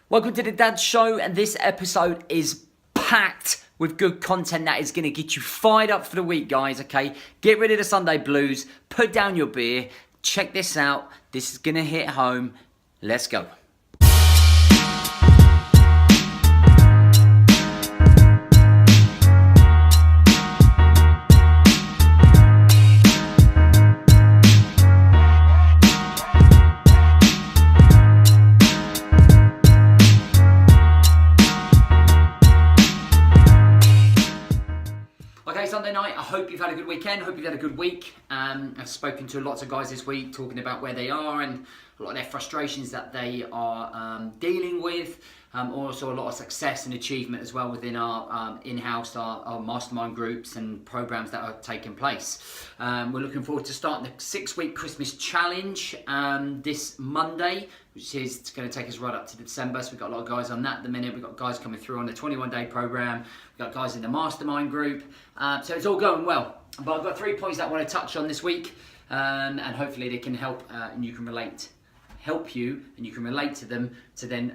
Welcome to the Dad Show, and this episode is packed with good content that is going to get you fired up for the week, guys, okay? Get rid of the Sunday blues, put down your beer, check this out. This is going to hit home. Let's go. Sunday night, I hope you've had a good weekend, I hope you've had a good week. I've spoken to lots of guys this week talking about where they are and a lot of their frustrations that they are dealing with. Also a lot of success and achievement as well within our in-house, our mastermind groups and programs that are taking place. We're looking forward to starting the 6-week Christmas challenge this Monday, which is going to take us right up to December. So we've got a lot of guys on that at the minute. We've got guys coming through on the 21-day program. We've got guys in the mastermind group. So it's all going well. But I've got 3 points that I want to touch on this week, and hopefully they can help and you can relate to them to then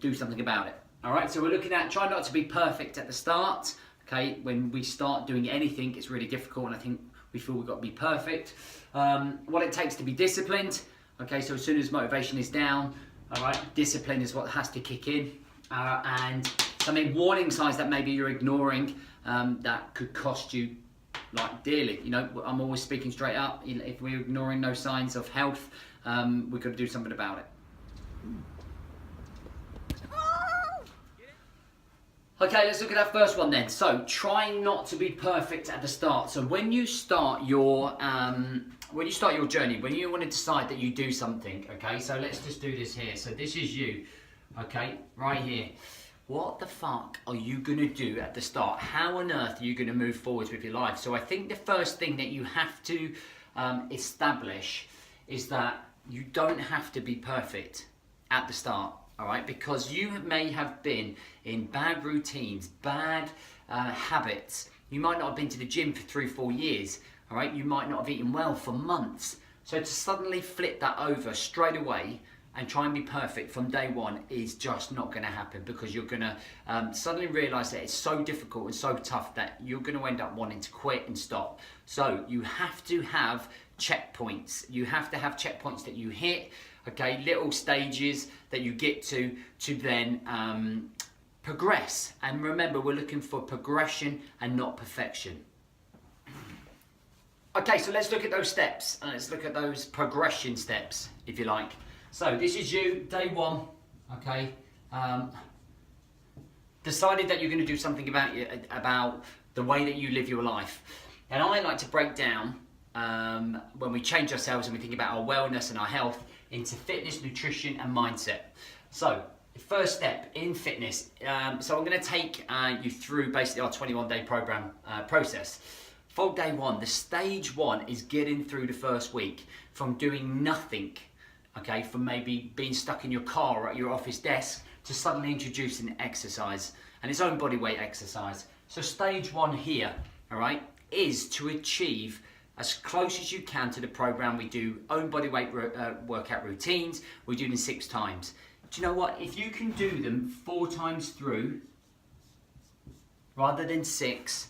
do something about it. All right, so we're looking at try not to be perfect at the start. Okay, when we start doing anything, it's really difficult, and I think we feel we've got to be perfect. What it takes to be disciplined. Okay, so as soon as motivation is down, all right, discipline is what has to kick in, and some warning signs that maybe you're ignoring that could cost you like dearly. You know, I'm always speaking straight up. If we're ignoring those signs of health, we've got to do something about it. Okay, let's look at that first one then. So, trying not to be perfect at the start. So, when you start your journey, when you want to decide that you do something, okay. So let's just do this here. So this is you, okay, right here. What the fuck are you gonna do at the start? How on earth are you gonna move forwards with your life? So I think the first thing that you have to establish is that you don't have to be perfect at the start, all right? Because you may have been in bad routines, bad habits. You might not have been to the gym for 3-4 years, all right? You might not have eaten well for months. So to suddenly flip that over straight away and try and be perfect from day one is just not going to happen, because you're going to suddenly realise that it's so difficult and so tough that you're going to end up wanting to quit and stop. So you have to have checkpoints. You have to have checkpoints that you hit, okay, little stages that you get to then progress. And remember, we're looking for progression and not perfection. Okay, so let's look at those steps. Let's look at those progression steps, if you like. So this is you, day one, okay. Decided that you're going to do something about the way that you live your life. And I like to break down when we change ourselves and we think about our wellness and our health into fitness, nutrition, and mindset. So the first step in fitness. So I'm going to take you through basically our 21-day program process. For day one, the stage one is getting through the first week from doing nothing, okay, from maybe being stuck in your car or at your office desk to suddenly introducing exercise, and its own body weight exercise. So stage one here, all right, is to achieve as close as you can to the program. We do own body weight workout routines. We do them 6 times. Do you know what? If you can do them 4 times through rather than 6,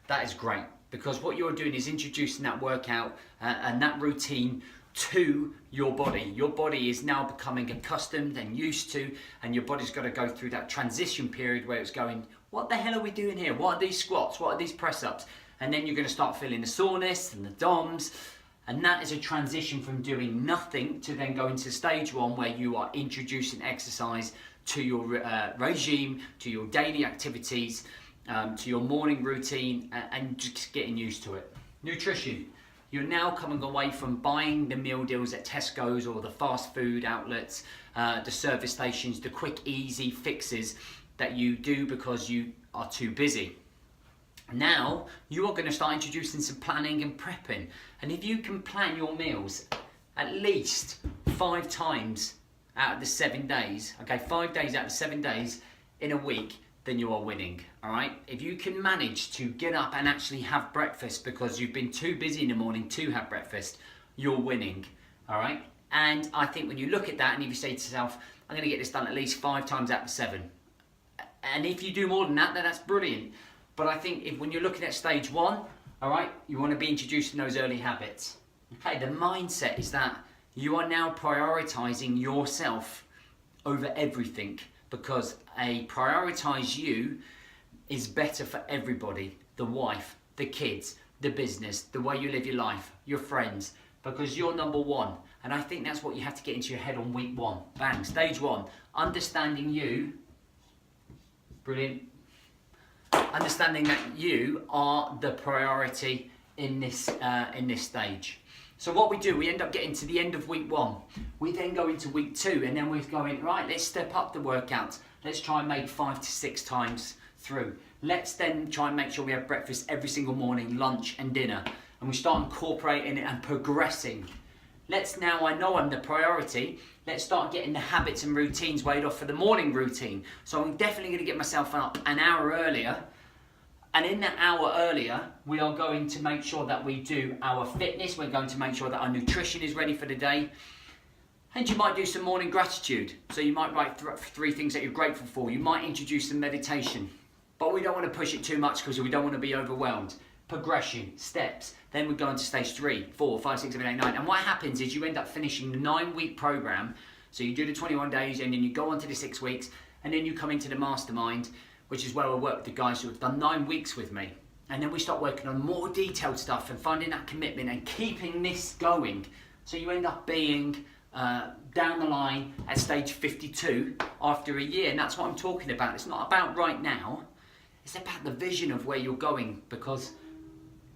that is great. Because what you're doing is introducing that workout and that routine to your body. Your body is now becoming accustomed and used to, and your body's got to go through that transition period where it's going, what the hell are we doing here? What are these squats? What are these press-ups? And then you're going to start feeling the soreness and the DOMs, and that is a transition from doing nothing to then going to stage one, where you are introducing exercise to your regime, to your daily activities, to your morning routine, and just getting used to it. Nutrition. You're now coming away from buying the meal deals at Tesco's or the fast food outlets, the service stations, the quick, easy fixes that you do because you are too busy. Now, you are going to start introducing some planning and prepping. And if you can plan your meals at least 5 times out of the 7 days, okay, 5 days out of 7 days in a week, then you are winning, all right? If you can manage to get up and actually have breakfast because you've been too busy in the morning to have breakfast, you're winning, all right? And I think when you look at that and if you say to yourself, I'm going to get this done at least 5 times out of 7. And if you do more than that, then that's brilliant. But I think when you're looking at stage 1, all right, you want to be introducing those early habits. Okay, the mindset is that you are now prioritizing yourself over everything, because a prioritize you is better for everybody. The wife, the kids, the business, the way you live your life, your friends, because you're number 1. And I think that's what you have to get into your head on week 1. Bang, stage 1, understanding you. Brilliant. Understanding that you are the priority in this stage. So what we do, we end up getting to the end of week 1. We then go into week 2, and then we're going, right, let's step up the workouts. Let's try and make 5 to 6 times through. Let's then try and make sure we have breakfast every single morning, lunch and dinner. And we start incorporating it and progressing. I know I'm the priority. Let's start getting the habits and routines weighed off for the morning routine. So I'm definitely going to get myself up an hour earlier. And in that hour earlier, we are going to make sure that we do our fitness. We're going to make sure that our nutrition is ready for the day. And you might do some morning gratitude. So you might write 3 things that you're grateful for. You might introduce some meditation. But we don't want to push it too much because we don't want to be overwhelmed. Progression, steps. Then we go into stage 3, 4, 5, 6, 7, 8, 9. And what happens is you end up finishing the 9-week program. So you do the 21 days and then you go on to the 6 weeks. And then you come into the mastermind, which is where I work with the guys who have done 9 weeks with me. And then we start working on more detailed stuff and finding that commitment and keeping this going. So you end up being down the line at stage 52 after a year. And that's what I'm talking about. It's not about right now. It's about the vision of where you're going, because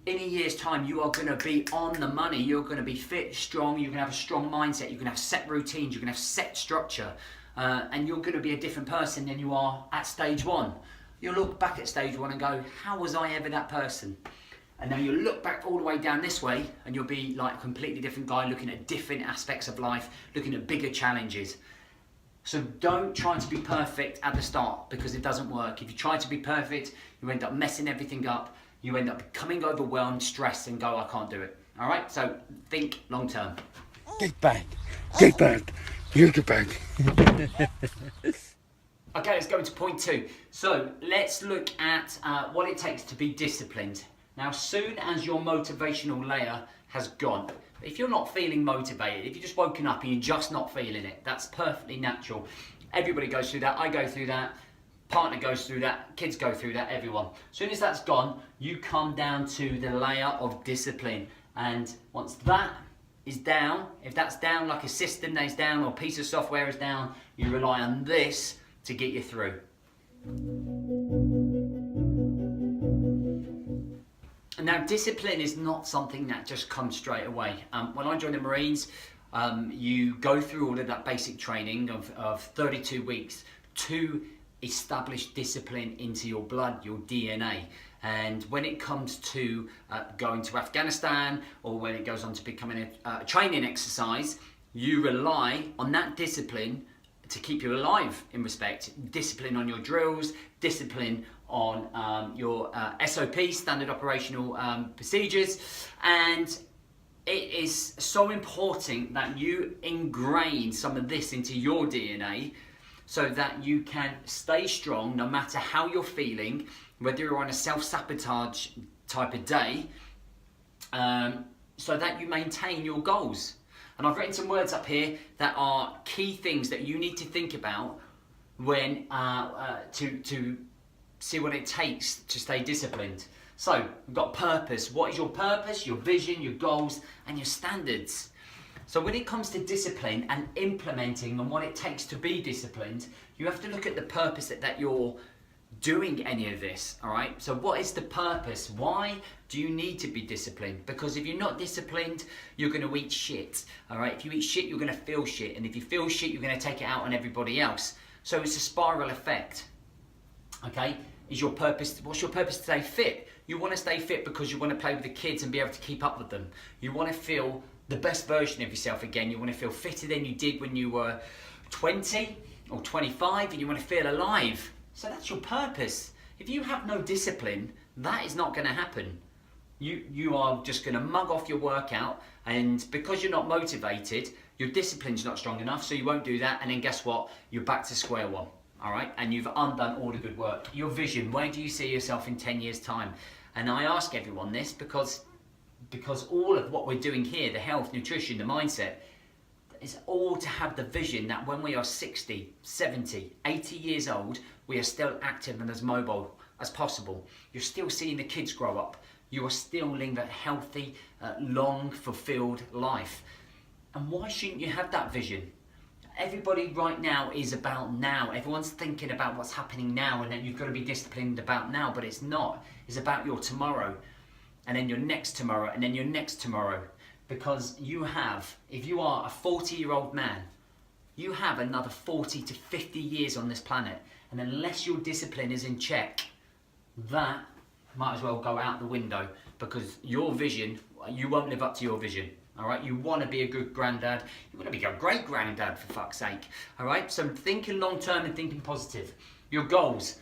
in a year's time, you are going to be on the money. You're going to be fit, strong. You're going to have a strong mindset. You're going to have set routines. You're going to have set structure. And you're going to be a different person than you are at stage 1. You'll look back at stage 1 and go, how was I ever that person? And then you'll look back all the way down this way and you'll be like a completely different guy, looking at different aspects of life, looking at bigger challenges. So don't try to be perfect at the start, because it doesn't work. If you try to be perfect, you end up messing everything up. You end up becoming overwhelmed, stressed, and go, I can't do it. All right, so think long term. Get back, get back, you get back. Okay, let's go into point 2. So let's look at what it takes to be disciplined. Now, soon as your motivational layer has gone, if you're not feeling motivated, if you're just woken up and you're just not feeling it, that's perfectly natural. Everybody goes through that. I go through that. Partner goes through that. Kids go through that. Everyone. As soon as that's gone, you come down to the layer of discipline. And once that is down, if that's down like a system that is down or a piece of software is down, you rely on this to get you through. Now, discipline is not something that just comes straight away. When I joined the Marines, you go through all of that basic training of 32 weeks to establish discipline into your blood, your DNA. And when it comes to going to Afghanistan, or when it goes on to becoming a training exercise, you rely on that discipline to keep you alive in respect. Discipline on your drills, discipline on your SOP, standard operational procedures. And it is so important that you ingrain some of this into your DNA so that you can stay strong no matter how you're feeling, whether you're on a self-sabotage type of day, so that you maintain your goals. And I've written some words up here that are key things that you need to think about when to see what it takes to stay disciplined. So we've got purpose. What is your purpose, your vision, your goals, and your standards? So when it comes to discipline and implementing and what it takes to be disciplined, you have to look at the purpose that you're doing any of this, all right? So what is the purpose? Why do you need to be disciplined? Because if you're not disciplined, you're going to eat shit, all right? If you eat shit, you're going to feel shit. And if you feel shit, you're going to take it out on everybody else. So it's a spiral effect, okay? Is your purpose, what's your purpose to stay fit? You want to stay fit because you want to play with the kids and be able to keep up with them. You want to feel the best version of yourself again. You want to feel fitter than you did when you were 20 or 25, and you want to feel alive. So that's your purpose. If you have no discipline, that is not going to happen. You are just going to mug off your workout, and because you're not motivated, Your discipline's not strong enough, so you won't do that, and then guess what? You're back to square one, all right? And you've undone all the good work. Your vision, where do you see yourself in 10 years' time? And I ask everyone this because all of what we're doing here, the health, nutrition, the mindset, is all to have the vision that when we are 60, 70, 80 years old, we are still active and as mobile as possible. You're still seeing the kids grow up. You are still living a healthy, long, fulfilled life. And why shouldn't you have that vision? Everybody right now is about now. Everyone's thinking about what's happening now, and then you've got to be disciplined about now, but it's not. It's about your tomorrow, and then your next tomorrow, and then your next tomorrow. Because you have, if you are a 40-year-old man, you have another 40 to 50 years on this planet. And unless your discipline is in check, that might as well go out the window, because your vision, you won't live up to your vision. All right, you want to be a good granddad. You want to be a great granddad, for fuck's sake. All right, so thinking long term and thinking positive. Your goals.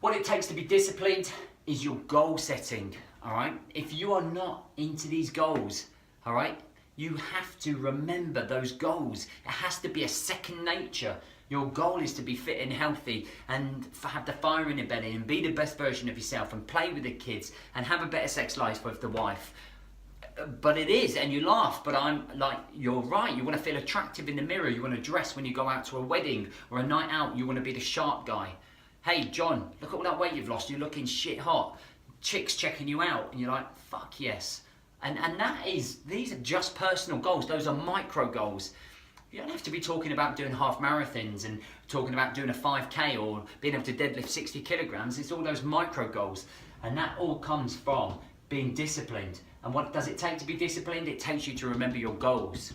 What it takes to be disciplined is your goal setting. All right, if you are not into these goals, all right, you have to remember those goals. It has to be a second nature. Your goal is to be fit and healthy and have the fire in your belly and be the best version of yourself and play with the kids and have a better sex life with the wife. But it is, and you laugh, but I'm like, you're right. You want to feel attractive in the mirror. You want to dress when you go out to a wedding or a night out. You want to be the sharp guy. Hey, John, look at all that weight you've lost. You're looking shit hot. Chicks checking you out, and you're like, fuck yes. And these are just personal goals. Those are micro goals. You don't have to be talking about doing half marathons and talking about doing a 5K or being able to deadlift 60 kilograms. It's all those micro goals. And that all comes from being disciplined. And what does it take to be disciplined? It takes you to remember your goals.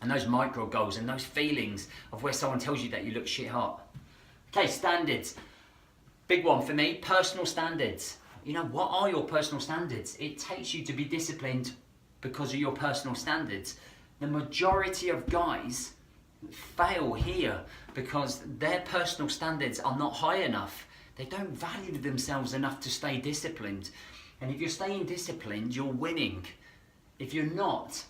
And those micro goals and those feelings of where someone tells you that you look shit hot. Okay, standards. Big one for me, personal standards. You know, what are your personal standards? It takes you to be disciplined because of your personal standards. The majority of guys fail here because their personal standards are not high enough. They don't value themselves enough to stay disciplined. And if you're staying disciplined, you're winning. If you're not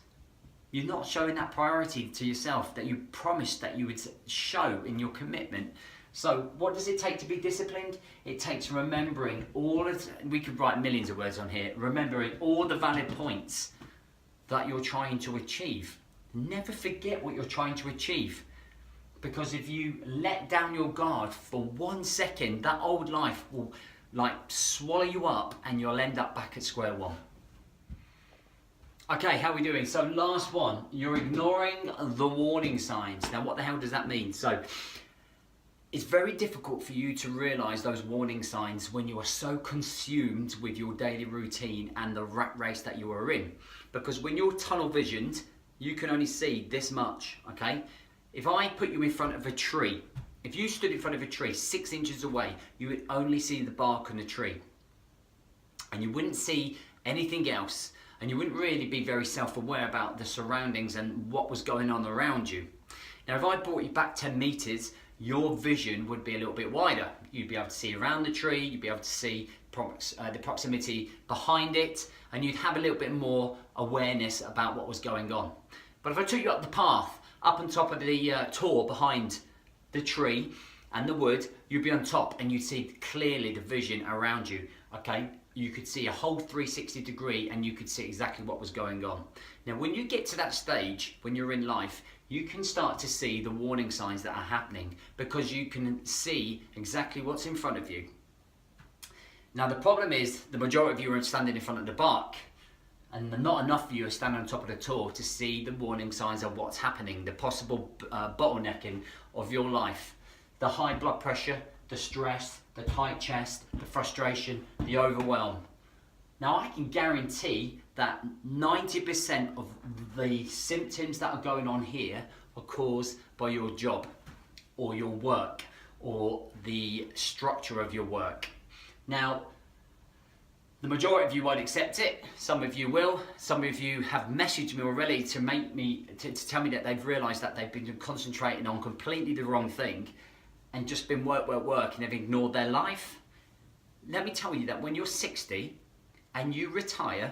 showing that priority to yourself that you promised that you would show in your commitment. So what does it take to be disciplined? It takes remembering we could write millions of words on here, remembering all the valid points that you're trying to achieve. Never forget what you're trying to achieve. Because if you let down your guard for 1 second, that old life will swallow you up and you'll end up back at square one. Okay, how are we doing? So last one, you're ignoring the warning signs. Now what the hell does that mean? So it's very difficult for you to realise those warning signs when you are so consumed with your daily routine and the rat race that you are in. Because when you're tunnel visioned, you can only see this much, okay? If I put you in front of a tree, if you stood in front of a tree 6 inches away, you would only see the bark on the tree. And you wouldn't see anything else. And you wouldn't really be very self-aware about the surroundings and what was going on around you. Now, if I brought you back 10 meters, your vision would be a little bit wider. You'd be able to see around the tree, you'd be able to see the proximity behind it, and you'd have a little bit more awareness about what was going on. But if I took you up the path, up on top of the tor behind the tree and the wood, you'd be on top and you'd see clearly the vision around you, okay? You could see a whole 360 degree and you could see exactly what was going on. Now, when you get to that stage, when you're in life, you can start to see the warning signs that are happening because you can see exactly what's in front of you. Now, the problem is the majority of you are standing in front of the bark and not enough of you are standing on top of the tor to see the warning signs of what's happening, the possible bottlenecking of your life, the high blood pressure, the stress, the tight chest, the frustration, the overwhelm. Now, I can guarantee that 90% of the symptoms that are going on here are caused by your job or your work or the structure of your work. Now, the majority of you won't accept it. Some of you will. Some of you have messaged me already to tell me that they've realised that they've been concentrating on completely the wrong thing and just been work, and they've ignored their life. Let me tell you that when you're 60 and you retire,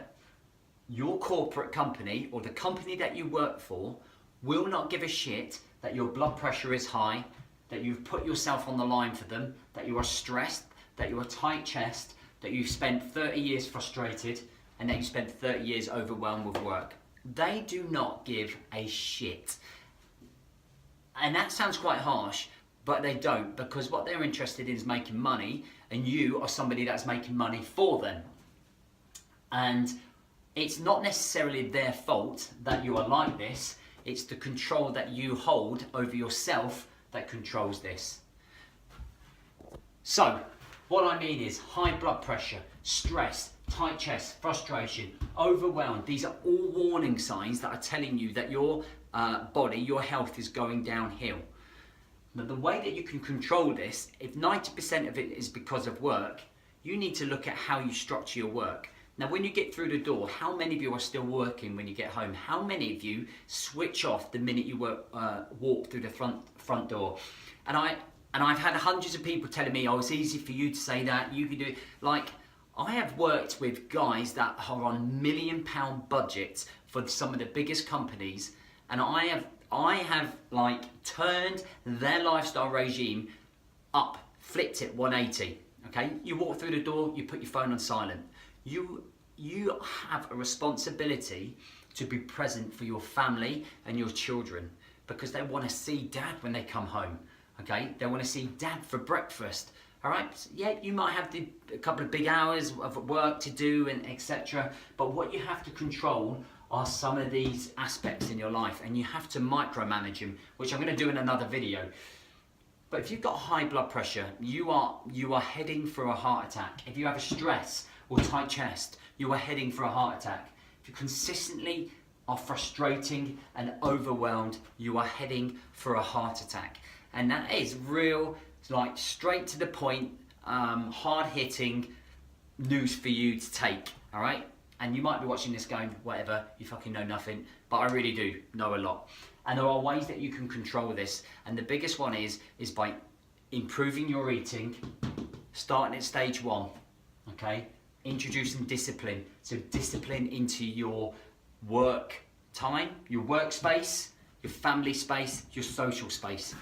your corporate company or the company that you work for will not give a shit that your blood pressure is high, that you've put yourself on the line for them, that you are stressed, that you are tight chest, that you've spent 30 years frustrated, and that you spent 30 years overwhelmed with work. They do not give a shit. And that sounds quite harsh, but they don't, because what they're interested in is making money, and you are somebody that's making money for them. And it's not necessarily their fault that you are like this, it's the control that you hold over yourself that controls this. So, what I mean is high blood pressure, stress, tight chest, frustration, overwhelmed. These are all warning signs that are telling you that your body, your health is going downhill. But the way that you can control this, if 90% of it is because of work, you need to look at how you structure your work. Now, when you get through the door, how many of you are still working when you get home? How many of you switch off the minute you walk through the front door? And I've had hundreds of people telling me, oh, it's easy for you to say that, you can do it. Like, I have worked with guys that are on £1 million budgets for some of the biggest companies, and I have like turned their lifestyle regime up, flipped it 180. Okay, you walk through the door, you put your phone on silent. You have a responsibility to be present for your family and your children, because they want to see dad when they come home. Okay, they want to see dad for breakfast. All right, yeah, you might have a couple of big hours of work to do and etc. But what you have to control are some of these aspects in your life, and you have to micromanage them, which I'm going to do in another video. But if you've got high blood pressure, you are heading for a heart attack. If you have a stress or tight chest, you are heading for a heart attack. If you consistently are frustrating and overwhelmed, you are heading for a heart attack. And that is real, like straight to the point, hard-hitting news for you to take, all right? And you might be watching this going, whatever, you fucking know nothing, but I really do know a lot. And there are ways that you can control this, and the biggest one is by improving your eating, starting at stage 1, okay? Introducing discipline, so discipline into your work time, your workspace, your family space, your social space.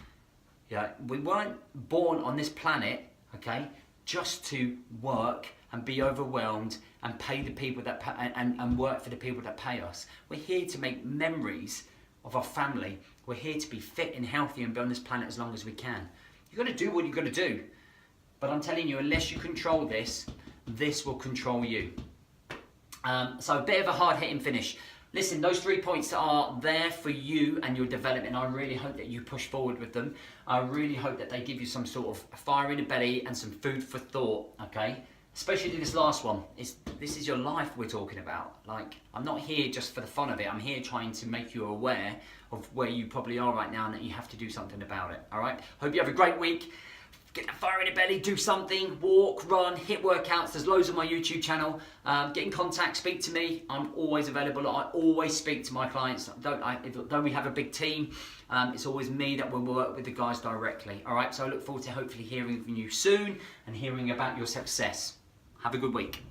Yeah, we weren't born on this planet, okay, just to work and be overwhelmed and pay the people that and work for the people that pay us. We're here to make memories of our family. We're here to be fit and healthy and be on this planet as long as we can. You've got to do what you've got to do. But I'm telling you, unless you control this, this will control you. So a bit of a hard-hitting finish. Listen, those 3 points are there for you and your development. I really hope that you push forward with them. I really hope that they give you some sort of fire in the belly and some food for thought, okay? Especially this last one. This is your life we're talking about. Like, I'm not here just for the fun of it. I'm here trying to make you aware of where you probably are right now and that you have to do something about it, all right? Hope you have a great week. Get that fire in the belly, do something, walk, run, hit workouts. There's loads on my YouTube channel. Get in contact, speak to me. I'm always available. I always speak to my clients. Though we have a big team, it's always me that will work with the guys directly. All right, so I look forward to hopefully hearing from you soon and hearing about your success. Have a good week.